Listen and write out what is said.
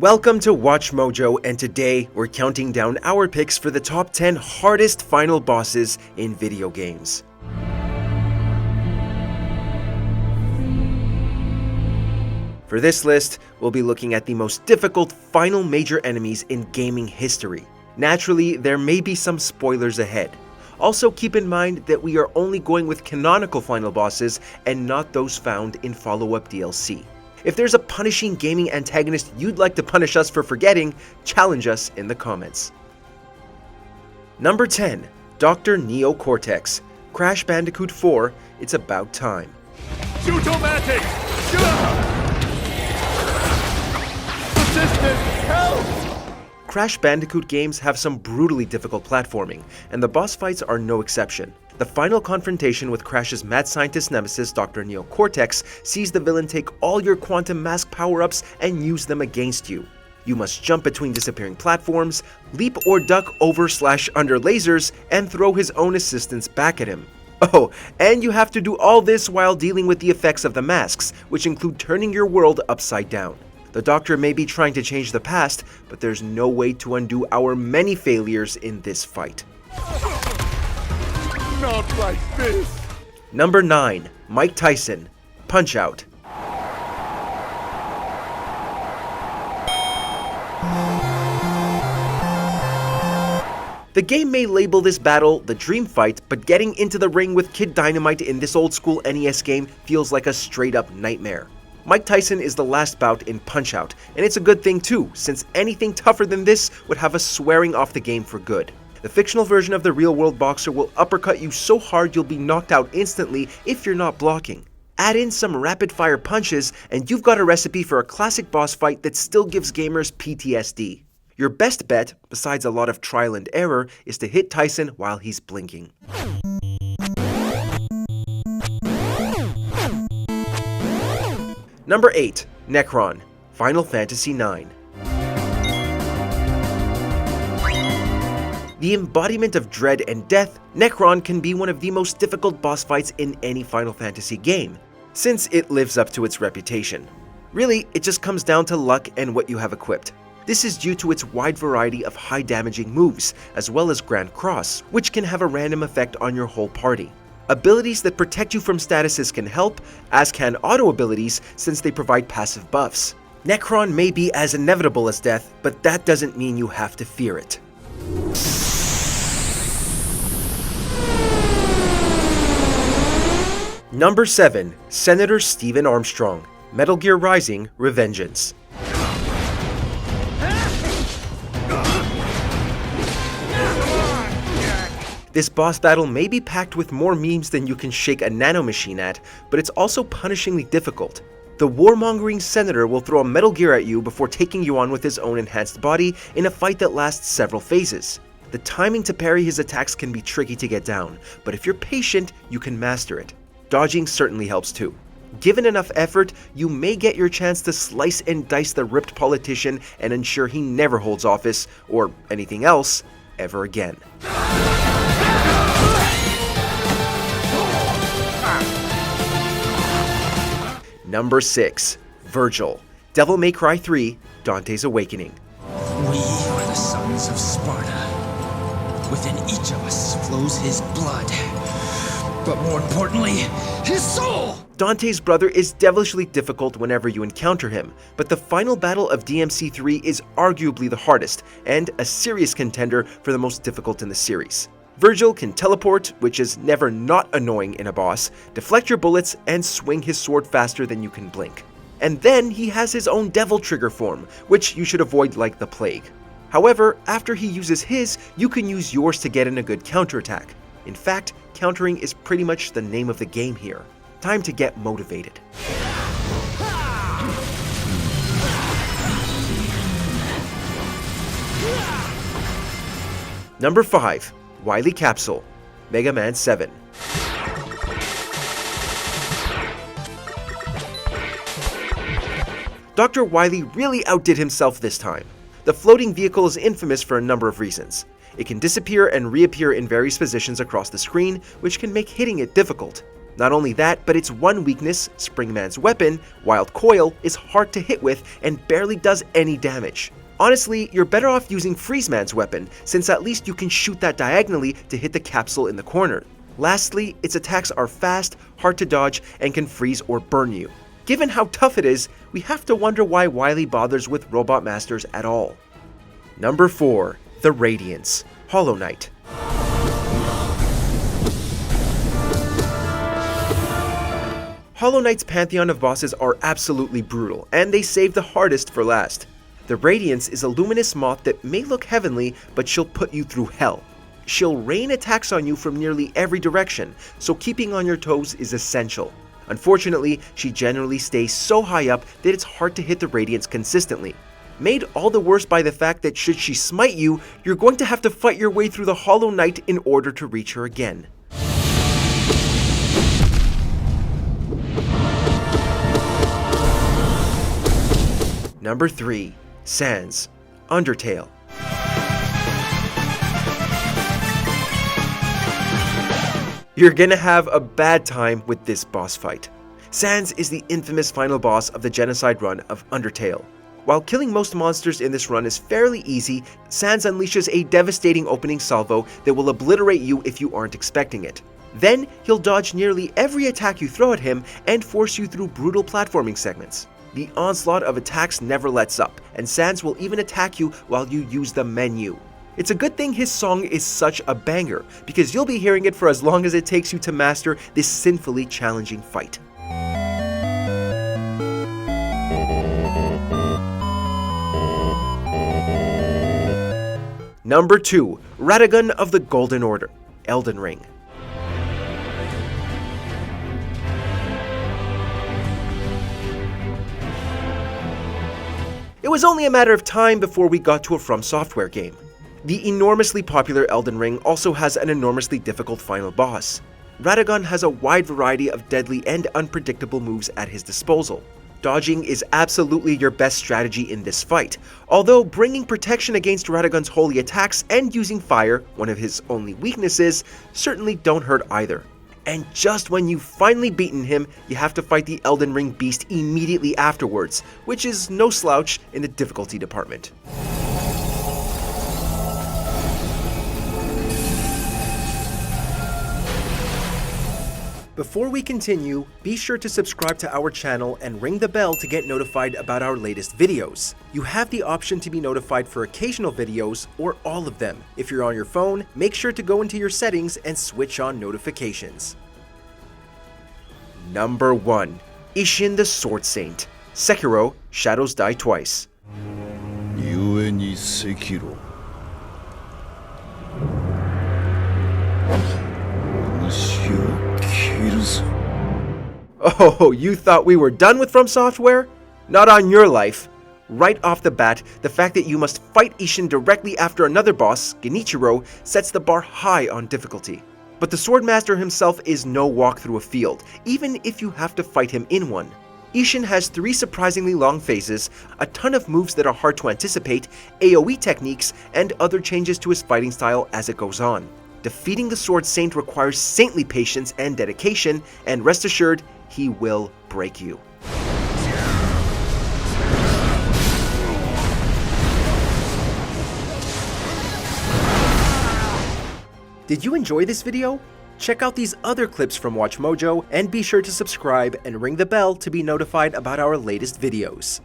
Welcome to WatchMojo, and today we're counting down our picks for the top 10 hardest final bosses in video games. For this list, we'll be looking at the most difficult final major enemies in gaming history. Naturally, there may be some spoilers ahead. Also keep in mind that we are only going with canonical final bosses and not those found in follow-up DLC. If there's a punishing gaming antagonist you'd like to punish us for forgetting, challenge us in the comments. Number 10. Dr. Neo Cortex. Crash Bandicoot 4, It's About Time. Shoot-o-matic! Assistant, help! Crash Bandicoot games have some brutally difficult platforming, and the boss fights are no exception. The final confrontation with Crash's mad scientist nemesis Dr. Neo Cortex sees the villain take all your quantum mask power-ups and use them against you. You must jump between disappearing platforms, leap or duck over/under lasers, and throw his own assistants back at him. Oh, and you have to do all this while dealing with the effects of the masks, which include turning your world upside down. The Doctor may be trying to change the past, but there's no way to undo our many failures in this fight. Not like this! Number 9. Mike Tyson. Punch-Out. The game may label this battle the dream fight, but getting into the ring with Kid Dynamite in this old-school NES game feels like a straight-up nightmare. Mike Tyson is the last bout in Punch-Out, and it's a good thing too, since anything tougher than this would have us swearing off the game for good. The fictional version of the real-world boxer will uppercut you so hard you'll be knocked out instantly if you're not blocking. Add in some rapid-fire punches, and you've got a recipe for a classic boss fight that still gives gamers PTSD. Your best bet, besides a lot of trial and error, is to hit Tyson while he's blinking. Number 8. Necron. Final Fantasy IX. The embodiment of dread and death, Necron can be one of the most difficult boss fights in any Final Fantasy game, since it lives up to its reputation. Really, it just comes down to luck and what you have equipped. This is due to its wide variety of high-damaging moves, as well as Grand Cross, which can have a random effect on your whole party. Abilities that protect you from statuses can help, as can auto abilities since they provide passive buffs. Necron may be as inevitable as death, but that doesn't mean you have to fear it. Number 7. Senator Stephen Armstrong. Metal Gear Rising: Revengeance. This boss battle may be packed with more memes than you can shake a nanomachine at, but it's also punishingly difficult. The warmongering senator will throw a Metal Gear at you before taking you on with his own enhanced body in a fight that lasts several phases. The timing to parry his attacks can be tricky to get down, but if you're patient, you can master it. Dodging certainly helps too. Given enough effort, you may get your chance to slice and dice the ripped politician and ensure he never holds office, or anything else, ever again. Number 6. Vergil. Devil May Cry 3, Dante's Awakening. We are the sons of Sparta. Within each of us flows his blood, but more importantly, his soul! Dante's brother is devilishly difficult whenever you encounter him, but the final battle of DMC3 is arguably the hardest, and a serious contender for the most difficult in the series. Vergil can teleport, which is never not annoying in a boss, deflect your bullets, and swing his sword faster than you can blink. And then he has his own devil trigger form, which you should avoid like the plague. However, after he uses his, you can use yours to get in a good counterattack. In fact, countering is pretty much the name of the game here. Time to get motivated. Number 5. Wily Capsule. Mega Man 7. Dr. Wily really outdid himself this time. The floating vehicle is infamous for a number of reasons. It can disappear and reappear in various positions across the screen, which can make hitting it difficult. Not only that, but its one weakness, Springman's weapon, Wild Coil, is hard to hit with and barely does any damage. Honestly, you're better off using Freezeman's weapon, since at least you can shoot that diagonally to hit the capsule in the corner. Lastly, its attacks are fast, hard to dodge, and can freeze or burn you. Given how tough it is, we have to wonder why Wily bothers with Robot Masters at all. Number 4. The Radiance, Hollow Knight. Hollow Knight's pantheon of bosses are absolutely brutal, and they save the hardest for last. The Radiance is a luminous moth that may look heavenly, but she'll put you through hell. She'll rain attacks on you from nearly every direction, so keeping on your toes is essential. Unfortunately, she generally stays so high up that it's hard to hit the Radiance consistently. Made all the worse by the fact that should she smite you, you're going to have to fight your way through the Hollow Knight in order to reach her again. Number 3. Sans, Undertale. You're gonna have a bad time with this boss fight. Sans is the infamous final boss of the genocide run of Undertale. While killing most monsters in this run is fairly easy, Sans unleashes a devastating opening salvo that will obliterate you if you aren't expecting it. Then, he'll dodge nearly every attack you throw at him and force you through brutal platforming segments. The onslaught of attacks never lets up, and Sans will even attack you while you use the menu. It's a good thing his song is such a banger, because you'll be hearing it for as long as it takes you to master this sinfully challenging fight. Number 2. Radagon of the Golden Order, Elden Ring. It was only a matter of time before we got to a From Software game. The enormously popular Elden Ring also has an enormously difficult final boss. Radagon has a wide variety of deadly and unpredictable moves at his disposal. Dodging is absolutely your best strategy in this fight, although bringing protection against Radagon's holy attacks and using fire, one of his only weaknesses, certainly don't hurt either. And just when you've finally beaten him, you have to fight the Elden Ring beast immediately afterwards, which is no slouch in the difficulty department. Before we continue, be sure to subscribe to our channel and ring the bell to get notified about our latest videos. You have the option to be notified for occasional videos or all of them. If you're on your phone, make sure to go into your settings and switch on notifications. Number 1. Ishin the Sword Saint, Sekiro: Shadows Die Twice. 故に赤炉主を切るぞ Oh, you thought we were done with From Software? Not on your life. Right off the bat, the fact that you must fight Ishin directly after another boss, Genichiro, sets the bar high on difficulty. But the Swordmaster himself is no walk through a field, even if you have to fight him in one. Ishin has 3 surprisingly long phases, a ton of moves that are hard to anticipate, AoE techniques, and other changes to his fighting style as it goes on. Defeating the Sword Saint requires saintly patience and dedication, and rest assured, he will break you. Did you enjoy this video? Check out these other clips from WatchMojo and be sure to subscribe and ring the bell to be notified about our latest videos.